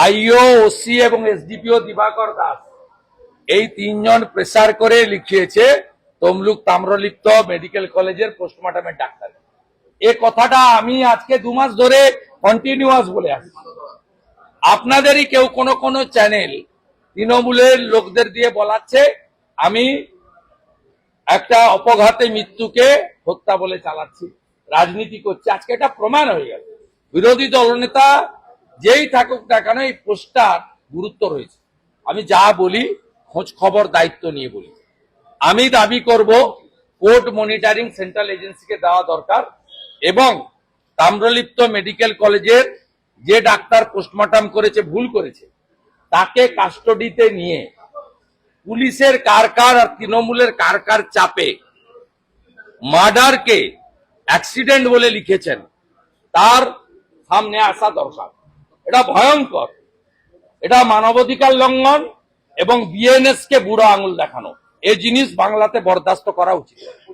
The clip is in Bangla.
আইও, ওসি এবং এসডিপিও দিবাকর দাস এই তিনজন প্রেসার করে লিখিয়েছে তমলুক তাম্রলিপ্ত মেডিকেল কলেজের পোস্টমর্টমের ডাক্তার। এ কথাটা আমি আজকে 2 মাস ধরে কন্টিনিউয়াস বলে আসছি। আপনাদেরই কেউ কোনো চ্যানেল তৃণমূলের লোকদের দিয়ে বলাচ্ছে আমি একটা অপঘাতে মৃত্যুকে হত্যা বলে চালাচ্ছি, রাজনীতি করছে। আজকে এটা প্রমাণ হয়ে গেল। বিরোধী দলনেতা যেই থাকুক না কেন এই পোস্টটার গুরুত্ব রয়েছে। আমি যা বলি খোঁজ খবর দায়িত্ব নিয়ে বলি। আমি দাবি করব কোর্ট মনিটরিং সেন্ট্রাল এজেন্সিকে দেওয়া দরকার এবং তাম্রলিপ্ত মেডিকেল কলেজের যে ডাক্তার পোস্টমর্টম করেছে, ভুল করেছে, তাকে কাস্টডিতে নিয়ে পুলিশের কার আর তৃণমূলের কার চাপে মার্ডারকে অ্যাক্সিডেন্ট বলে লিখেছেন তার সামনে আসা দরকার। এটা ভয়ঙ্কর, এটা মানবাধিকার লঙ্ঘন এবং বিএনএস কে বুড়ো আঙুল দেখানো। এই জিনিস বাংলাতে বরদাস্ত করা উচিত।